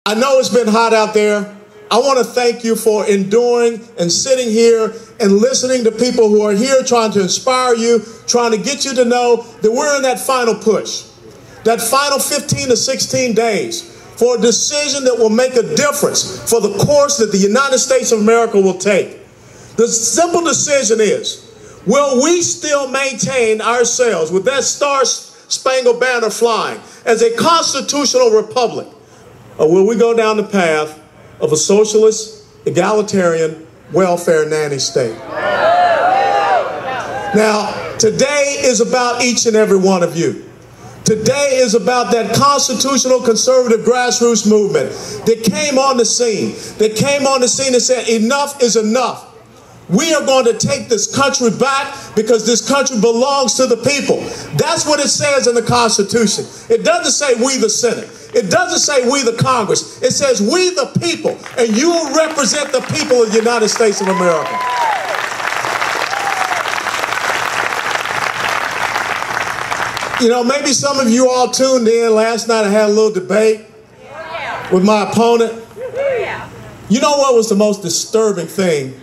I know it's been hot out there. I want to thank you for enduring and sitting here and listening to people who are here trying to inspire you, trying to get you to know that we're in that final push, that final 15 to 16 days for a decision that will make a difference for the course that the United States of America will take. The simple decision is, will we still maintain ourselves with that star-spangled banner flying as a constitutional republic? Or will we go down the path of a socialist, egalitarian, welfare nanny state? Now, today is about each and every one of you. Today is about that constitutional conservative grassroots movement that came on the scene, and said enough is enough. We are going to take this country back because this country belongs to the people. That's what it says in the Constitution. It doesn't say we the Senate. It doesn't say we the Congress. It says we the people, and you will represent the people of the United States of America. You know, maybe some of you all tuned in last night. I had a little debate with my opponent. You know what was the most disturbing thing?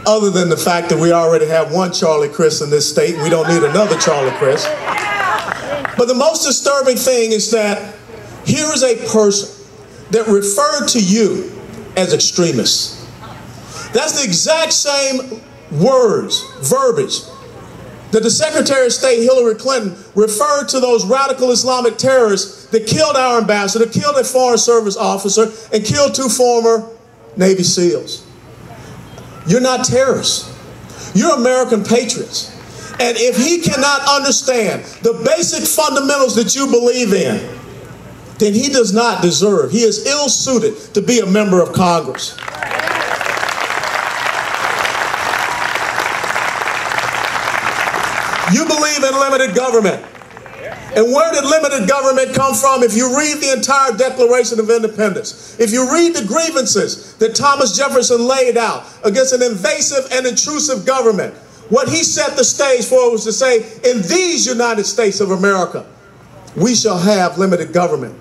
Other than the fact that we already have one Charlie Crist in this state, we don't need another Charlie Crist. But the most disturbing thing is that here is a person that referred to you as extremists. That's the exact same words, verbiage, that the Secretary of State Hillary Clinton referred to those radical Islamic terrorists that killed our ambassador, killed a Foreign Service officer, and killed 2 former Navy SEALs. You're not terrorists. You're American patriots. And if he cannot understand the basic fundamentals that you believe in, then he does not deserve, he is ill-suited to be a member of Congress. You believe in limited government. And where did limited government come from? If you read the entire Declaration of Independence, if you read the grievances that Thomas Jefferson laid out against an invasive and intrusive government, what he set the stage for was to say, in these United States of America, we shall have limited government.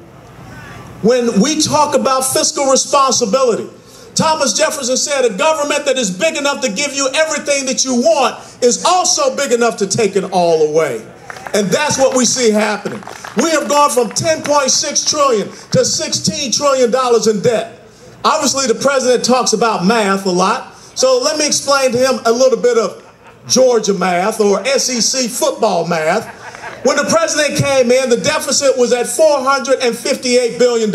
When we talk about fiscal responsibility, Thomas Jefferson said a government that is big enough to give you everything that you want is also big enough to take it all away. And that's what we see happening. We have gone from $10.6 trillion to $16 trillion in debt. Obviously, the president talks about math a lot. So let me explain to him a little bit of Georgia math or SEC football math. When the president came in, the deficit was at $458 billion.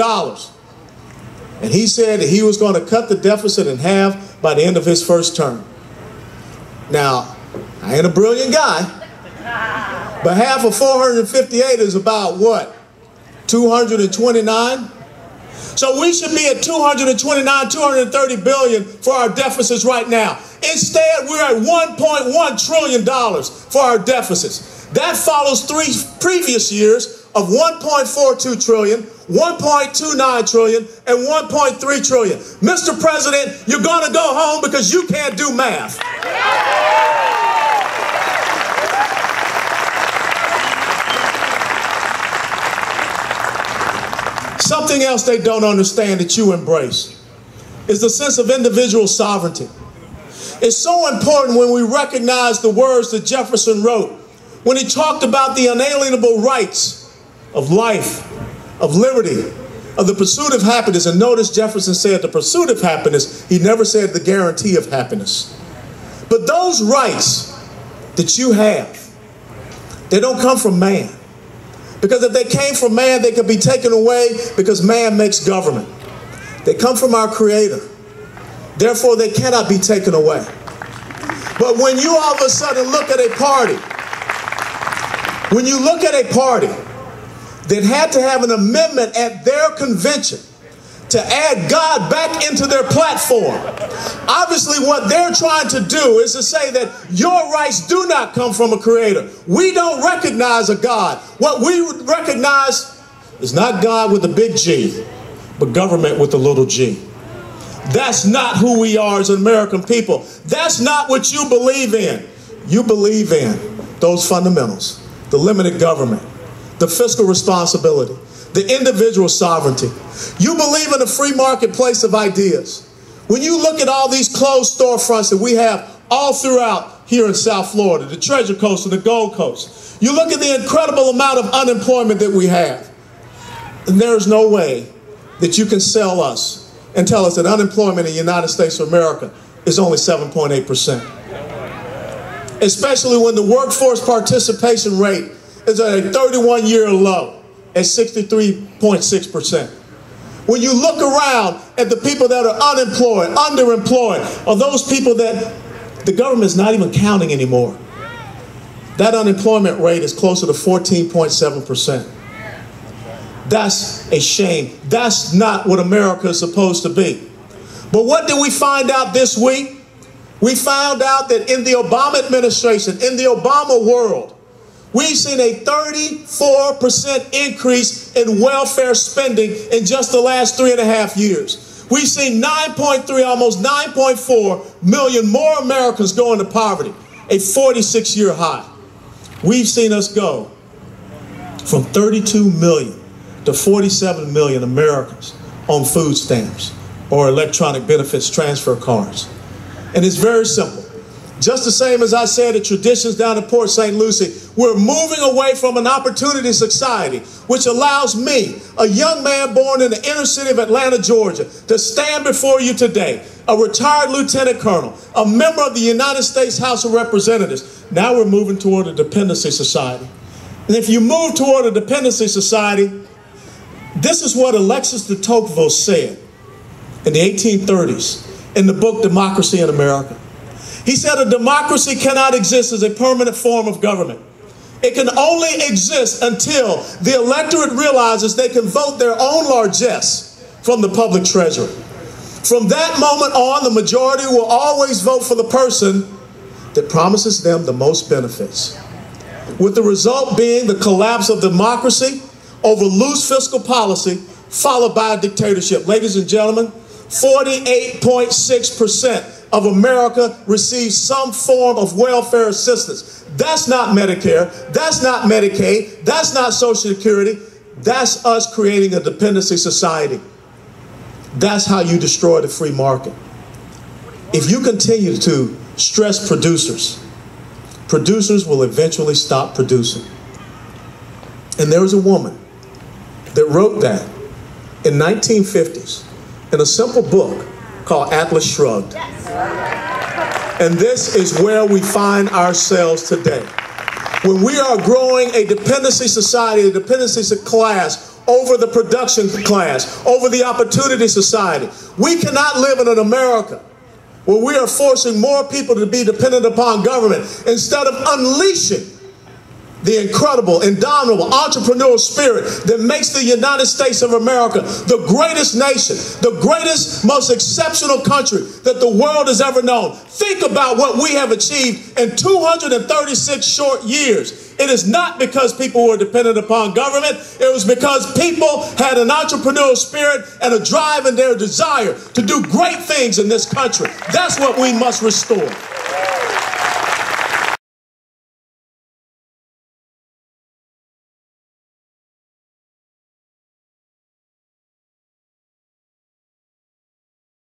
And he said that he was going to cut the deficit in half by the end of his first term. Now, I ain't a brilliant guy. But half of 458 is about what? 229? So we should be at 229, 230 billion for our deficits right now. Instead, we're at $1.1 trillion for our deficits. That follows 3 previous years of 1.42 trillion, 1.29 trillion, and 1.3 trillion. Mr. President, you're going to go home because you can't do math. Something else they don't understand that you embrace is the sense of individual sovereignty. It's so important when we recognize the words that Jefferson wrote when he talked about the unalienable rights of life, of liberty, of the pursuit of happiness. And notice Jefferson said the pursuit of happiness. He never said the guarantee of happiness. But those rights that you have, they don't come from man. Because if they came from man, they could be taken away because man makes government. They come from our Creator. Therefore, they cannot be taken away. But when you all of a sudden look at a party, when you look at a party that had to have an amendment at their convention to add God back into their platform, obviously what they're trying to do is to say that your rights do not come from a creator. We don't recognize a God. What we recognize is not God with a big G, but government with a little g. That's not who we are as an American people. That's not what you believe in. You believe in those fundamentals, the limited government, the fiscal responsibility, the individual sovereignty. You believe in a free marketplace of ideas. When you look at all these closed storefronts that we have all throughout here in South Florida, the Treasure Coast and the Gold Coast, you look at the incredible amount of unemployment that we have, and there's no way that you can sell us and tell us that unemployment in the United States of America is only 7.8%. Especially when the workforce participation rate is at a 31-year low at 63.6%. When you look around at the people that are unemployed, underemployed, or those people that the government's not even counting anymore, that unemployment rate is closer to 14.7%. That's a shame. That's not what America is supposed to be. But what did we find out this week? We found out that in the Obama administration, in the Obama world, we've seen a 34% increase in welfare spending in just the last 3.5 years. We've seen 9.3, almost 9.4 million more Americans go into poverty, a 46-year high. We've seen us go from 32 million to 47 million Americans on food stamps or electronic benefits transfer cards. And it's very simple. Just the same as I said at Traditions down in Port St. Lucie, we're moving away from an opportunity society, which allows me, a young man born in the inner city of Atlanta, Georgia, to stand before you today, a retired lieutenant colonel, a member of the United States House of Representatives. Now we're moving toward a dependency society. And if you move toward a dependency society, this is what Alexis de Tocqueville said in the 1830s in the book Democracy in America. He said a democracy cannot exist as a permanent form of government. It can only exist until the electorate realizes they can vote their own largesse from the public treasury. From that moment on, the majority will always vote for the person that promises them the most benefits, with the result being the collapse of democracy over loose fiscal policy, followed by a dictatorship. Ladies and gentlemen, 48.6% of America receives some form of welfare assistance. That's not Medicare, that's not Medicaid, that's not Social Security. That's us creating a dependency society. That's how you destroy the free market. If you continue to stress producers, producers will eventually stop producing. And there was a woman that wrote that in 1950s in a simple book called Atlas Shrugged. And this is where we find ourselves today. When we are growing a dependency society, a dependency class over the production class, over the opportunity society, we cannot live in an America where we are forcing more people to be dependent upon government instead of unleashing the incredible, indomitable entrepreneurial spirit that makes the United States of America the greatest nation, the greatest, most exceptional country that the world has ever known. Think about what we have achieved in 236 short years. It is not because people were dependent upon government. It was because people had an entrepreneurial spirit and a drive and their desire to do great things in this country. That's what we must restore.